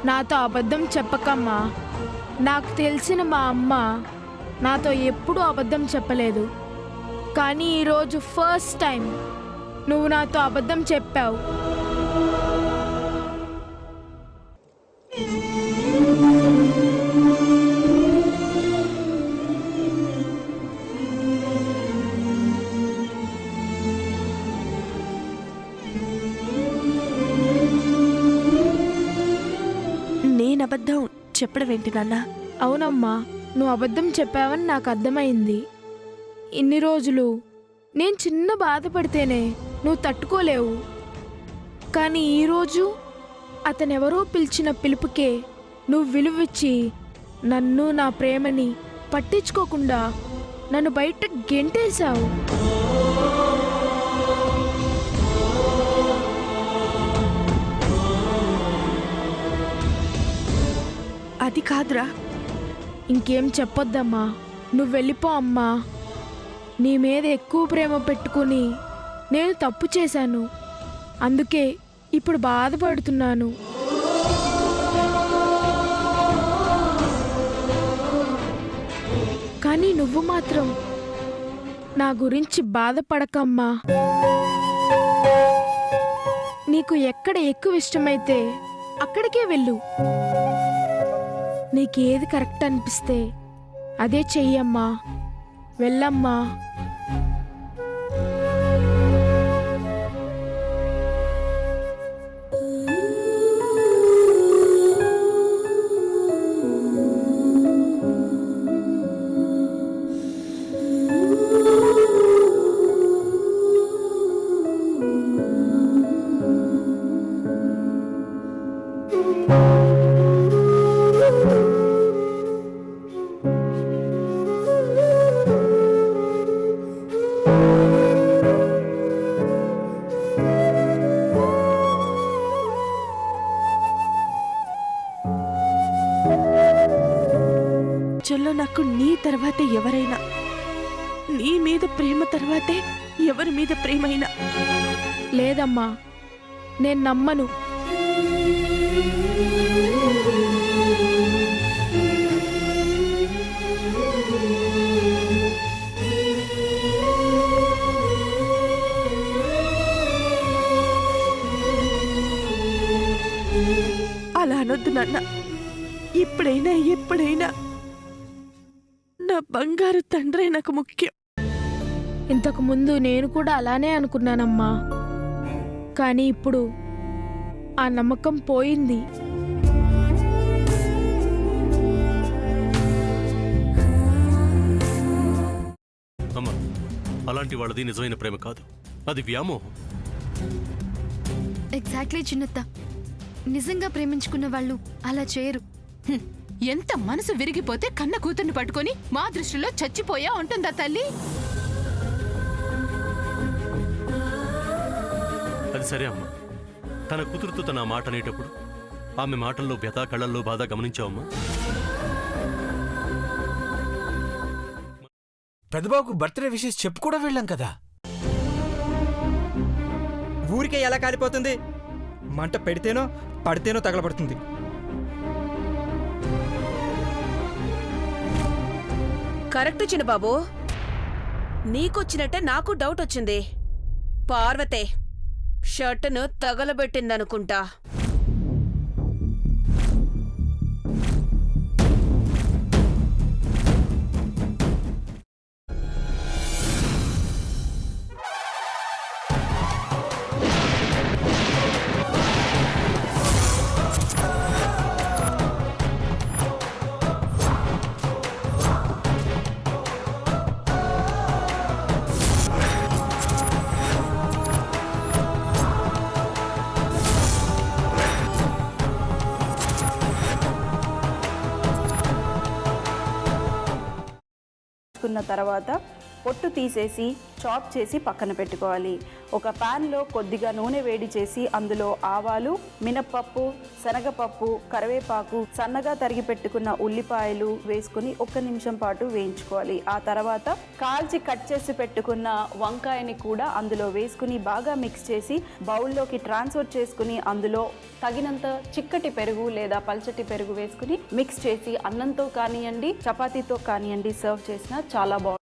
నాతో అబద్ధం చెప్పకమ్మా. నాకు తెలిసిన మా అమ్మ నాతో ఎప్పుడూ అబద్ధం చెప్పలేదు. కానీ ఈరోజు ఫస్ట్ టైం నువ్వు నాతో అబద్ధం చెప్పావు. నేనబద్ధం చెప్పడం ఏంటి నాన్న? అవునమ్మా, నువ్వు అబద్ధం చెప్పావని నాకు అర్థమైంది. ఇన్ని రోజులు నేను చిన్న బాధపడితేనే నువ్వు తట్టుకోలేవు. కానీ ఈరోజు అతనెవరో పిలిచిన పిలుపుకే నువ్వు విలువిచ్చి నన్ను, నా ప్రేమని పట్టించుకోకుండా నన్ను బయట గెంటేశావు. అది కాదురా. ఇంకేం చెప్పొద్దమ్మా, నువ్వు వెళ్ళిపో అమ్మా. నీ మీద ఎక్కువ ప్రేమ పెట్టుకుని నేను తప్పు చేశాను. అందుకే ఇప్పుడు బాధపడుతున్నాను. కానీ నువ్వు మాత్రం నా గురించి బాధపడకమ్మా. నీకు ఎక్కడ ఎక్కువ ఇష్టమైతే అక్కడికే వెళ్ళు. నీకేది కరెక్ట్ అనిపిస్తే అదే చెయ్యమ్మా. వెళ్ళమ్మా. చెల్లో, నాకు నీ తర్వాతే ఎవరైనా, నీ మీద ప్రేమ తర్వాతే ఎవరి మీద ప్రేమైనా. లేదమ్మా, నేను నమ్మను. అలా అనొద్దు నాన్న. ఇప్పుడైనా ఎప్పుడైనా నా బంగారు తండ్రే నాకు ముఖ్యం. ఇంతకు ముందు నేను కూడా అలానే అనుకున్నానమ్మా. కానీ ఇప్పుడు ఆ నమ్మకం పోయింది. అమ్మా, అలాంటి వాళ్ళది నిజమైన ప్రేమ కాదు, అది వ్యామోహం. ఎగ్జాక్ట్లీ చిన్నత్త. నిజంగా ప్రేమించుకున్న వాళ్ళు అలా చేయరు. ఎంత మనసు విరిగిపోతే కన్న కూతుర్ని పట్టుకొని మా దృష్టిలో చచ్చిపోయా ఉంటుందా తల్లి? అది సరే అమ్మా, తన కూతురుతో తన మాట అనేటప్పుడు ఆమె మాటల్లో వ్యథ, కళ్ళల్లో బాధ గమనించావమ్మా? పెద్దబాబుకు బర్త్డే విషెస్ చెప్పు కూడా వెళ్ళాం కదా. ఊరికే ఎలా కాలిపోతుంది? మంట పెడితేనో పడితేనో తగలబడుతుంది. కరెక్ట్ చిన్నబాబు, నీకొచ్చినట్టే నాకు డౌట్ వచ్చింది. పార్వతే షర్టును తగలబెట్టిందనుకుంటా. తర్వాత పొట్టు తీసేసి చాప్ చేసి పక్కన పెట్టుకోవాలి. ఒక ప్యాన్లో కొద్దిగా నూనె వేడి చేసి అందులో ఆవాలు, మినప్పప్పు, శనగపప్పు, కరివేపాకు, సన్నగా తరిగి పెట్టుకున్న ఉల్లిపాయలు వేసుకుని 1 నిమిషం పాటు వేయించుకోవాలి. ఆ తర్వాత కాల్చి కట్ చేసి పెట్టుకున్న వంకాయని కూడా అందులో వేసుకుని బాగా మిక్స్ చేసి బౌల్లోకి ట్రాన్స్ఫర్ చేసుకుని అందులో తగినంత చిక్కటి పెరుగు లేదా పల్చటి పెరుగు వేసుకుని మిక్స్ చేసి అన్నంతో కానివ్వండి, చపాతీతో కానివ్వండి సర్వ్ చేసినా చాలా బాగుంటుంది.